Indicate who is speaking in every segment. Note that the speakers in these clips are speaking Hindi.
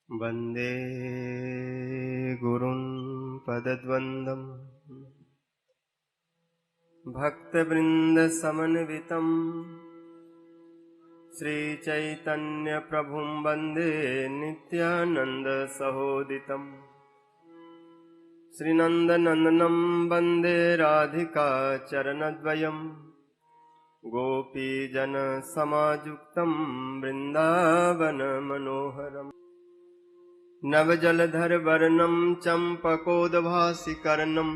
Speaker 1: वन्दे गुरुन् पदद्वन्द्वम् भक्तवृन्दसमन्वितम् श्रीचैतन्यप्रभुं वन्दे नित्यानन्दसहोदितम् श्रीनन्दनन्दनं वन्दे राधिका चरणद्वयम् गोपीजनसमायुक्तं वृन्दावनमनोहरम् नवजलधरवर्णं चम्पकोद्भासिकर्णं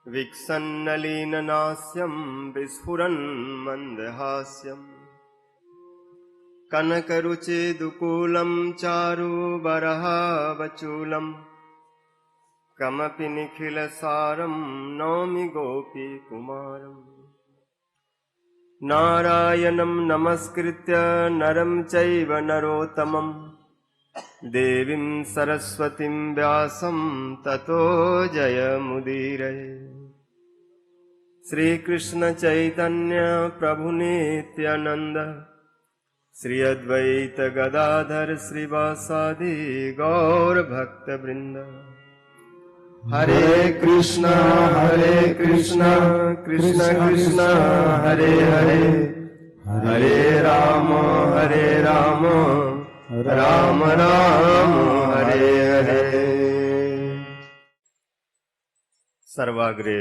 Speaker 1: विकसन्नलीननास्यं विस्फुरन्मन्दहास्यम् कनकरुचिदुकूलं चारुबरहावचूलं कमपि निखिलसारं नौमि गोपीकुमारम् नारायणं नमस्कृत्य नरं चैव नरोत्तमम् देवीं सरस्वतीं व्यासं ततो जयमुदीरये। श्रीकृष्ण चैतन्य प्रभु नित्यानंद श्री अद्वैत गदाधर श्रीवासादि गौर भक्त वृंद। हरे कृष्णा कृष्ण कृष्ण हरे हरे, हरे राम राम राम हरे हरे। सर्वाग्रे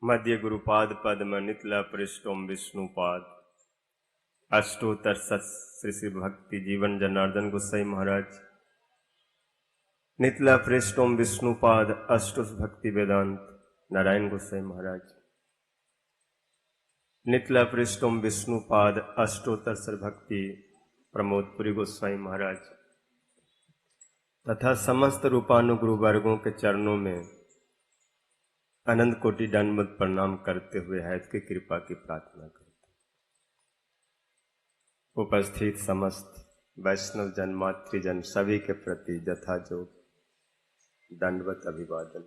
Speaker 1: मध्य गुरुपाद पद्म नितला पृष्ठोम विष्णुपाद अष्टोत्तर सत श्री श्री भक्ति जीवन जनार्दन गोसाई महाराज नितला पृष्ठोम विष्णुपाद अष्टोस भक्ति वेदांत नारायण गोसाई महाराज नितला पृष्ठोम विष्णुपाद अष्टोत्तर सर भक्ति प्रमोदपुरी गोस्वामी महाराज तथा समस्त रूपानुगुरु वर्गों के चरणों में अनंत कोटि दंडवत प्रणाम करते हुए हैत की कृपा की प्रार्थना करते। उपस्थित समस्त वैष्णव जन मातृजन सभी के प्रति यथाजोग दंडवत अभिवादन।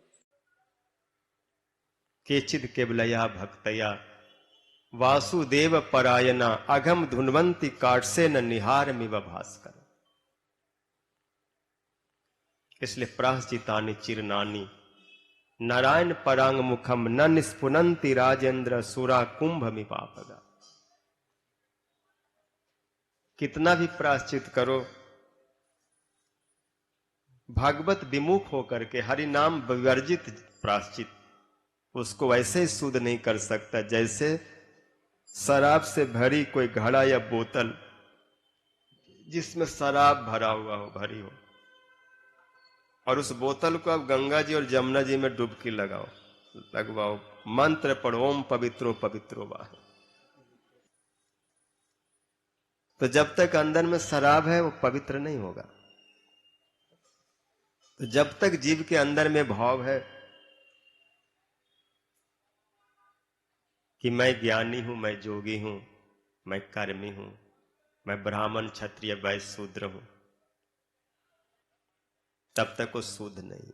Speaker 1: केचिद केवलया भक्तया वासुदेव परायणा अघम धुन्वंती काटसे न निहार मिव भास्कर। इसलिए प्राश्चितानि चिरनानी नारायण परांग मुखम न निस्फुनंती राजेंद्र सुरा कुंभ मिवापगा। कितना भी प्राश्चित करो, भागवत विमुख होकर के हरि नाम विवर्जित प्राश्चित उसको वैसे ही शुद्ध नहीं कर सकता जैसे शराब से भरी कोई घड़ा या बोतल जिसमें शराब भरा हुआ हो, भरी हो, और उस बोतल को आप गंगा जी और जमुना जी में डुबकी लगवाओ, मंत्र पढ़ो ओम पवित्रो पवित्रो वाह, तो जब तक अंदर में शराब है वो पवित्र नहीं होगा। तो जब तक जीव के अंदर में भाव है कि मैं ज्ञानी हूं, मैं जोगी हूं, मैं कर्मी हूं, मैं ब्राह्मण क्षत्रिय वैश्य शूद्र हूं, तब तक वो शुद्ध नहीं है।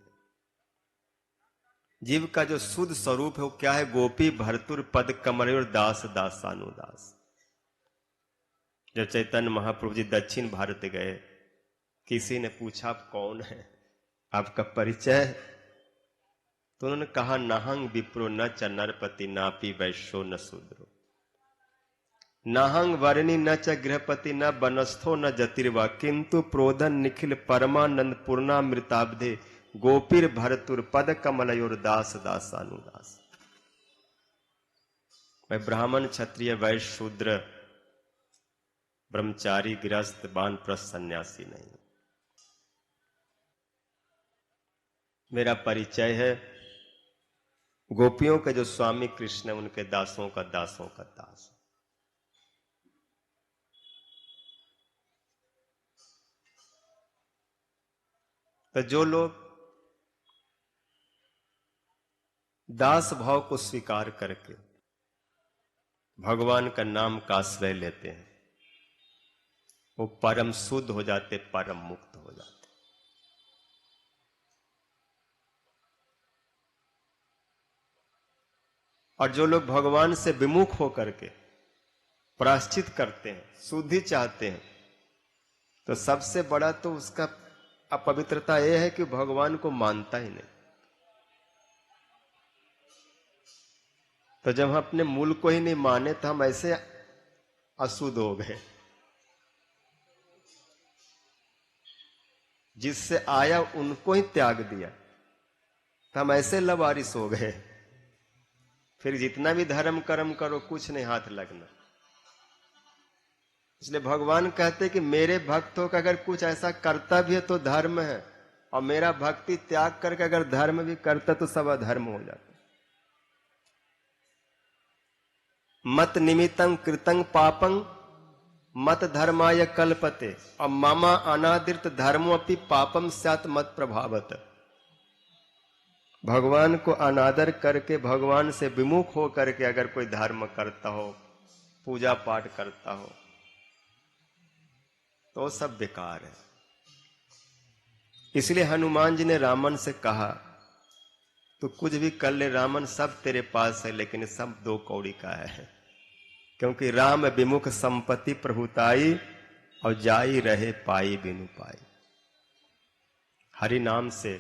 Speaker 1: जीव का जो शुद्ध स्वरूप है वो क्या है? गोपी भरतुर पद कमर दास दासानुदास। जब चैतन्य महाप्रभु जी दक्षिण भारत गए, किसी ने पूछा आप कौन है, आपका परिचय? तो उन्होंने कहा नाहंग विप्रो न च नरपति नापी वैश्यो न शूद्रो। नाहंग वर्णि न च गृहपति न बनस्थो न जतिर्वा किंतु प्रोधन निखिल परमानंद पूर्णामृताब्धे गोपीर भरतुर पद कमलयोर दास दासानुदास। मैं ब्राह्मण क्षत्रिय वैश्य शूद्र ब्रह्मचारी गृहस्थ वानप्रस्थ सन्यासी नहीं। मेरा परिचय है गोपियों के जो स्वामी कृष्ण है, उनके दासों का दास। तो जो लोग दास भाव को स्वीकार करके भगवान का नाम का आश्रय लेते हैं, वो परम शुद्ध हो जाते, परम मुक्त हो जाते। और जो लोग भगवान से विमुख होकर के प्रायश्चित करते हैं, शुद्धि चाहते हैं, तो सबसे बड़ा तो उसका अपवित्रता यह है कि भगवान को मानता ही नहीं। तो जब हम अपने मूल को ही नहीं माने तो हम ऐसे अशुद्ध हो गए। जिससे आया उनको ही त्याग दिया तो हम ऐसे लवारिस हो गए, फिर जितना भी धर्म कर्म करो कुछ नहीं हाथ लगना। इसलिए भगवान कहते कि मेरे भक्तों का अगर कुछ ऐसा करता भी है तो धर्म है, और मेरा भक्ति त्याग करके अगर धर्म भी करता तो सब अधर्म हो जाता। मत निमित्तं कृतं पापं मत धर्माय कल्पते और मामा अनादिर्त धर्मोपि पापम स्यात् मत प्रभावत। भगवान को अनादर करके, भगवान से विमुख हो करके अगर कोई धर्म करता हो, पूजा पाठ करता हो, तो सब बेकार है। इसलिए हनुमान जी ने रावण से कहा, तो कुछ भी कर ले रावण, सब तेरे पास है, लेकिन सब दो कौड़ी का है। क्योंकि राम विमुख संपत्ति प्रभुताई और जाई रहे पाई बिनु पाई। हरि नाम से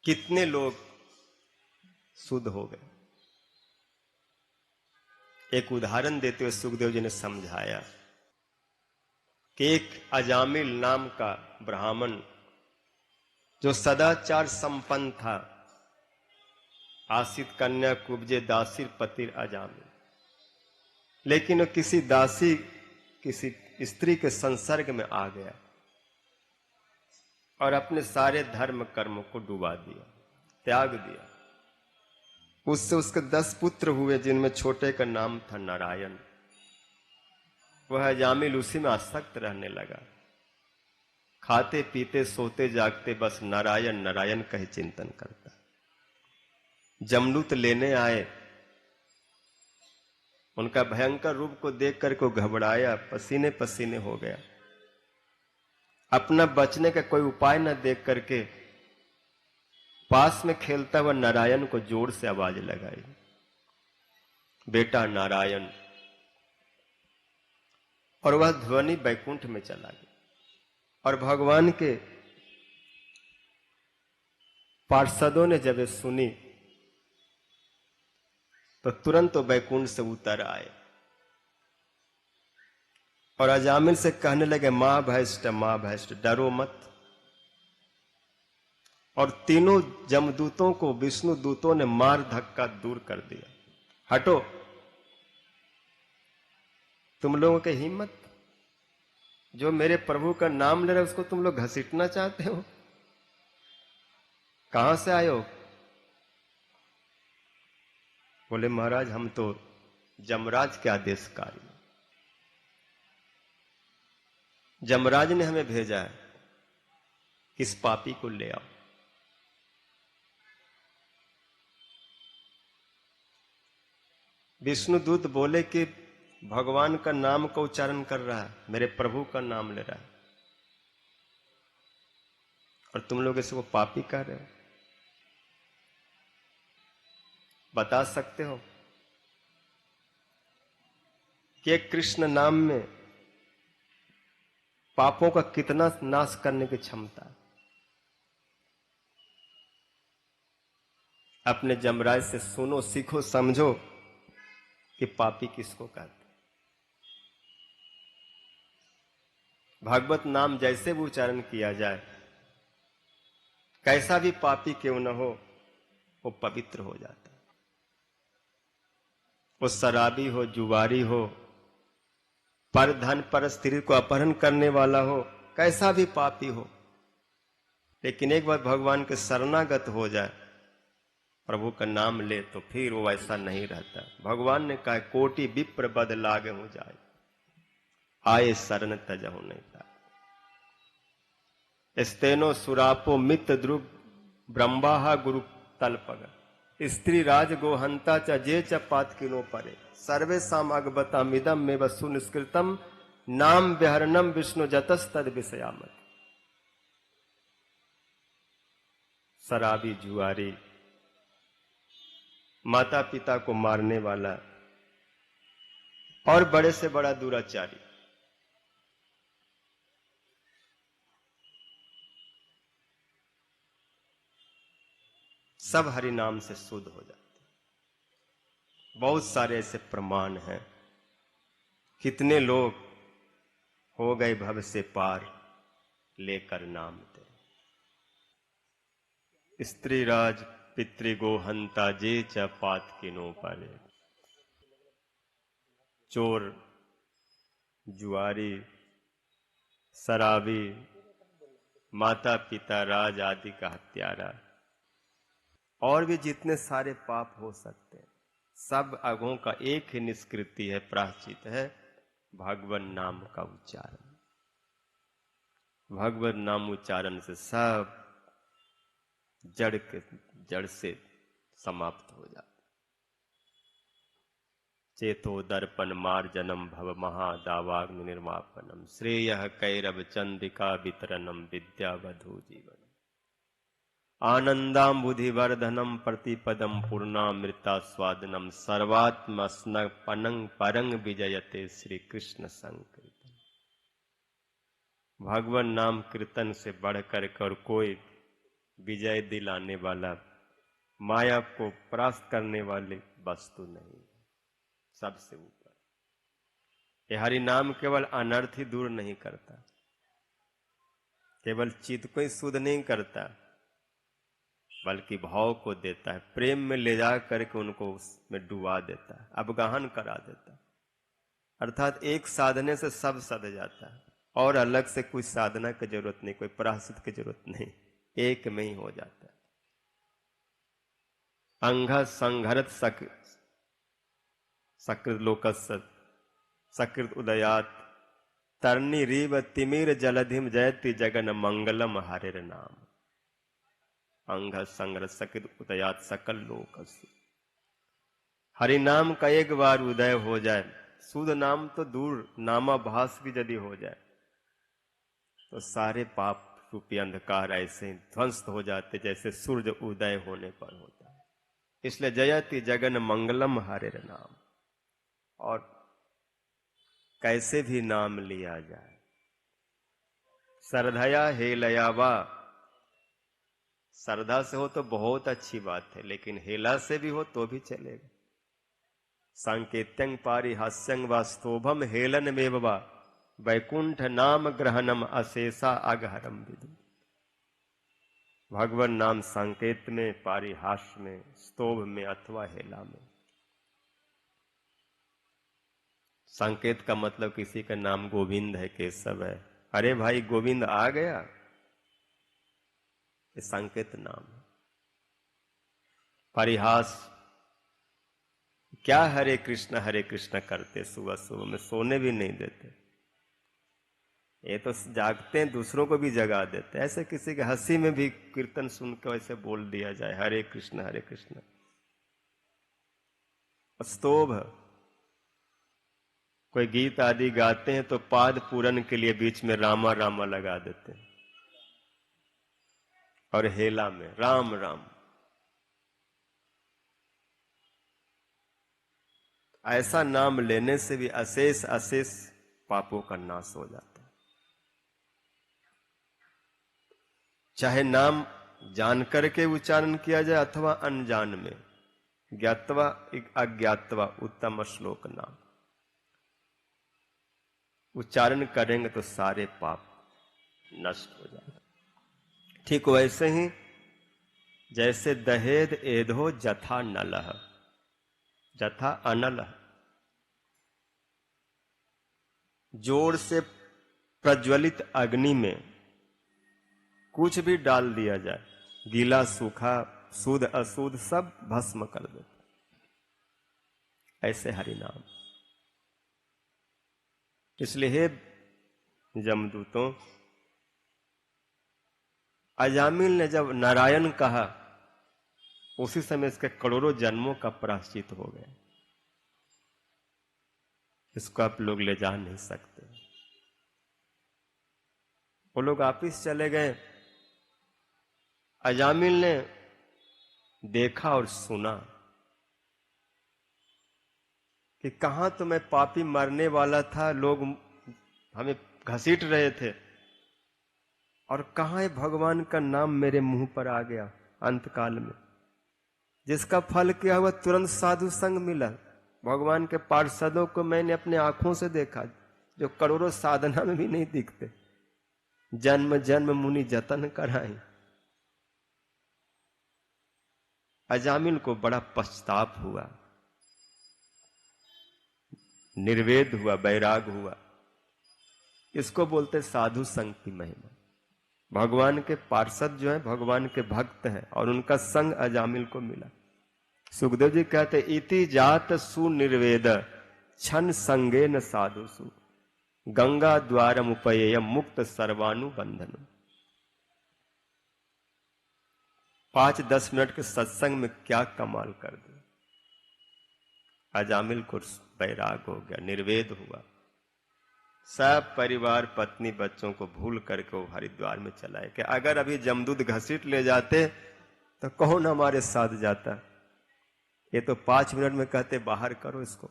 Speaker 1: कितने लोग शुद्ध हो गए। एक उदाहरण देते हुए सुखदेव जी ने समझाया कि एक अजामिल नाम का ब्राह्मण जो सदाचार संपन्न था, आसित कन्या कुब्जे दासीर पतिर अजामिल, लेकिन वो किसी दासी, किसी स्त्री के संसर्ग में आ गया और अपने सारे धर्म कर्मों को डुबा दिया, त्याग दिया। उससे उसके 10 पुत्र हुए, जिनमें छोटे का नाम था नारायण। वह अजामिल उसी में आसक्त रहने लगा, खाते पीते सोते जागते बस नारायण नारायण का ही चिंतन करता। जमदूत लेने आए, उनका भयंकर रूप को देख करके घबराया, पसीने पसीने हो गया। अपना बचने का कोई उपाय न देख करके पास में खेलता हुआ नारायण को जोर से आवाज लगाई, बेटा नारायण। और वह ध्वनि बैकुंठ में चला गया। और भगवान के पार्षदों ने जब सुनी तो तुरंत वो बैकुंठ से उतर आए और अजामिल से कहने लगे, मां भैष्ट डरो मत। और तीनों जमदूतों को विष्णु दूतों ने मार धक्का दूर कर दिया। हटो, तुम लोगों की हिम्मत, जो मेरे प्रभु का नाम ले रहे उसको तुम लोग घसीटना चाहते हो, कहां से आए हो? बोले महाराज हम तो जमराज के आदेशकारी, जमराज ने हमें भेजा है, इस पापी को ले आओ। विष्णुदूत बोले कि भगवान का नाम का उच्चारण कर रहा है, मेरे प्रभु का नाम ले रहा है, और तुम लोग इसको पापी कह रहे हो। बता सकते हो कि कृष्ण नाम में पापों का कितना नाश करने की क्षमता है? अपने जमराज से सुनो, सीखो, समझो कि पापी किसको कहते। भागवत नाम जैसे भी उच्चारण किया जाए, कैसा भी पापी क्यों न हो, वो पवित्र हो जाता है। वो शराबी हो, जुआरी हो, पर धन पर स्त्री को अपहरण करने वाला हो, कैसा भी पापी हो, लेकिन एक बार भगवान के शरणागत हो जाए, प्रभु का नाम ले, तो फिर वो ऐसा नहीं रहता। भगवान ने कहा कोटि विप्र बद लागे हो जाए, आए शरण तजहु नहीं पाए। स्तेनो सुरापो मित्र द्रुग ब्रह्मा गुरु तलपग, स्त्री राज गोहंता च जे च पात किनो परे, सर्वे सामगबता मिदम में वसु निष्कृतम, नाम विहरणम विष्णु जतस तद विषयामत। शराबी, जुआरी, माता पिता को मारने वाला और बड़े से बड़ा दुराचारी, सब हरि नाम से शुद्ध हो जाते। बहुत सारे ऐसे प्रमाण हैं। कितने लोग हो गए भव से पार लेकर नाम तेरे। स्त्री राज पितृगो हंता जे च पात किनो पाले, चोर, जुआरी, शराबी, माता पिता, राज आदि का हत्यारा, और भी जितने सारे पाप हो सकते हैं, सब अगों का एक ही निष्कृति है, प्रायश्चित है, भगवान नाम का उच्चारण। भगवान नाम उच्चारण से सब जड़ से समाप्त हो जाता। चेतो दर्पण मार्जनम भव महादावाग्नि निर्मापनम, श्रेय कैरव चंद्रिका वितरणम विद्यावधू जीवन, आनंदाम्बुधिवर्धनम प्रतिपदम पूर्णामृता स्वादनम, सर्वात्म स्नपनं परंग विजयते श्री कृष्ण संकीर्तन। भगवान नाम कीर्तन से बढ़कर और कोई विजय दिलाने वाला, माया को परास्त करने वाली वस्तु नहीं, सबसे ऊपर। ये हरि नाम केवल अनर्थ ही दूर नहीं करता, केवल चित्त को ही शुद्ध नहीं करता, बल्कि भाव को देता है, प्रेम में ले जा करके उनको उसमें डुबा देता है, अवगाहन करा देता है। अर्थात एक साधने से सब सध जाता है, और अलग से कोई साधना की जरूरत नहीं, कोई प्रायश्चित की जरूरत नहीं, एक में ही हो जाता है। अंघ संघरत सकृत लोकस्य सकृत उदयात, तरणी रीव तिमिर जलधिम जयति जगन मंगलम हरेर नाम, अंघ संघरत सकृत उदयात सकल लोकस्य। हरि नाम का एक बार उदय हो जाए, शुद्ध नाम तो दूर, नामाभास भी यदि हो जाए, तो सारे पाप रूपी अंधकार ऐसे ध्वंस हो जाते जैसे सूर्य उदय होने पर होता है। इसलिए जयति जगन मंगलम हरेर नाम। और कैसे भी नाम लिया जाए, श्रद्धया हेलयावा, श्रद्धा से हो तो बहुत अच्छी बात है, लेकिन हेला से भी हो तो भी चलेगा। सांकेत्यं पारिहास्यं वा स्तोभम हेलन में वा, वैकुंठ नाम ग्रहणम अशेषा अगहरम विदु। भगवान नाम संकेत में, पारिहास में, स्तोभ में अथवा हेला में। संकेत का मतलब किसी का नाम गोविंद है, केशव है, अरे भाई गोविंद आ गया, ये संकेत नाम है। परिहास, क्या हरे कृष्ण करते, सुबह सुबह में सोने भी नहीं देते, ये तो जागते हैं, दूसरों को भी जगा देते। ऐसे किसी के हंसी में भी कीर्तन सुनकर वैसे बोल दिया जाए हरे कृष्ण। स्तोभ, कोई गीत आदि गाते हैं तो पाद पूरन के लिए बीच में रामा रामा लगा देते हैं, और हेला में राम राम। ऐसा नाम लेने से भी अशेष पापों का नाश हो जाता है। चाहे नाम जान करके उच्चारण किया जाए अथवा अनजान में, ज्ञात्वा अज्ञात्वा उत्तम श्लोक नाम। उच्चारण करेंगे तो सारे पाप नष्ट हो जाएंगे। ठीक वैसे ही जैसे दहेद एधो जथा नलह, जथा अनलह, जोर से प्रज्वलित अग्नि में कुछ भी डाल दिया जाए, गीला सूखा शुद्ध अशुद्ध सब भस्म कर दे। ऐसे हरि नाम। इसलिए हे जमदूतों, अजामिल ने जब नारायण कहा उसी समय इसके करोड़ों जन्मों का प्रायश्चित हो गया। इसको आप लोग ले जा नहीं सकते। वो लोग वापिस चले गए। अजामिल ने देखा और सुना कि कहां तो मैं पापी मरने वाला था, लोग हमें घसीट रहे थे, और कहां है भगवान का नाम मेरे मुंह पर आ गया अंतकाल में, जिसका फल क्या हुआ, तुरंत साधु संग मिला। भगवान के पार्षदों को मैंने अपने आंखों से देखा, जो करोड़ों साधना में भी नहीं दिखते। जन्म जन्म मुनि जतन कराए। अजामिल को बड़ा पछताप हुआ, निर्वेद हुआ, बैराग हुआ। इसको बोलते साधु संग की महिमा। भगवान के पार्षद जो है भगवान के भक्त हैं, और उनका संग अजामिल को मिला। सुखदेव जी कहते इति जात सुनिर्वेद छन संगेन साधु सु गंगा द्वारम उपयेय मुक्त सर्वानुबंधन। 5-10 मिनट के सत्संग में क्या कमाल कर दिया। अजामिल को बैराग हो गया, निर्वेद हुआ। सब परिवार पत्नी बच्चों को भूल करके वो हरिद्वार में चलाए कि अगर अभी जमदूत घसीट ले जाते तो कौन हमारे साथ जाता। ये तो 5 मिनट में कहते बाहर करो, इसको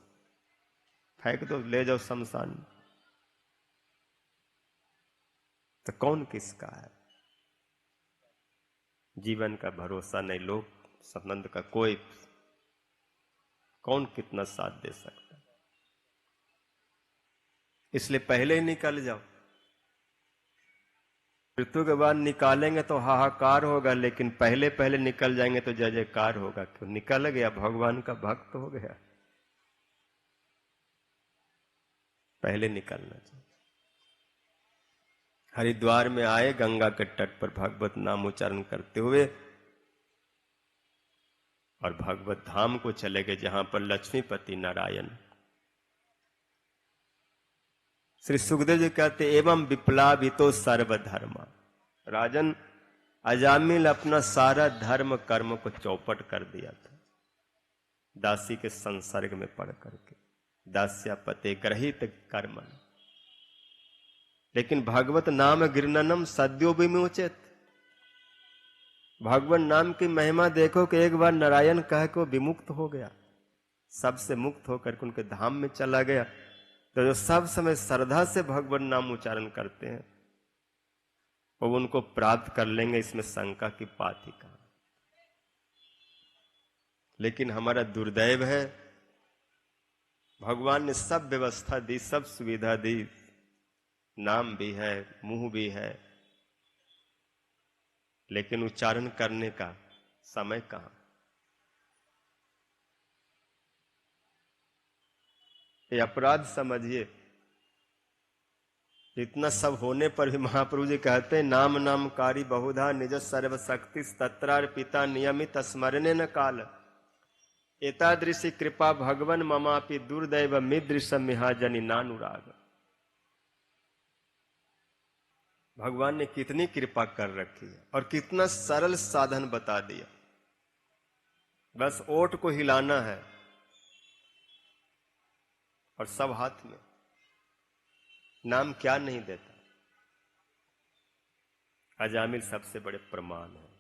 Speaker 1: फेंक दो, ले जाओ शमशान में, तो कौन किसका है। जीवन का भरोसा नहीं, लोग संबंध का कोई, कौन कितना साथ दे सकता। इसलिए पहले ही निकल जाओ। मृत्यु के बाद निकालेंगे तो हाहाकार होगा, लेकिन पहले पहले निकल जाएंगे तो जय जयकार होगा। क्यों? निकल गया, भगवान का भक्त हो गया। पहले निकलना चाहिए। हरिद्वार में आए, गंगा के तट पर भगवत नाम उच्चारण करते हुए, और भगवत धाम को चले गए जहां पर लक्ष्मीपति नारायण। श्री सुखदेव जी कहते एवं विप्लावितो सर्वधर्मा। राजन, अजामिल अपना सारा धर्म कर्म को चौपट कर दिया था, दासी के संसर्ग में पड़ करके। दास्यापते ग्रहित कर्मन, लेकिन भगवत नाम गिरननम सद्यो विमोचेत। भगवान नाम की महिमा देखो कि एक बार नारायण कह के विमुक्त हो गया, सबसे मुक्त होकर के उनके धाम में चला गया। तो जो सब समय श्रद्धा से भगवान नाम उच्चारण करते हैं वो उनको प्राप्त कर लेंगे, इसमें शंका की बात ही कहां। लेकिन हमारा दुर्दैव है, भगवान ने सब व्यवस्था दी, सब सुविधा दी, नाम भी है, मुंह भी है, लेकिन उच्चारण करने का समय कहां। ये अपराध समझिए। इतना सब होने पर भी महाप्रभु जी कहते हैं नाम नामकारी बहुधा निज सर्वशक्ति तत्रार्पिता नियमित स्मरणे न काल एतादृशी कृपा भगवन ममापि दुर्दैव मिदृश मिहाजनि नानुराग। भगवान ने कितनी कृपा कर रखी है और कितना सरल साधन बता दिया। बस ओठ को हिलाना है और सब हाथ में। नाम क्या नहीं देता। अजामिल सबसे बड़े प्रमाण है।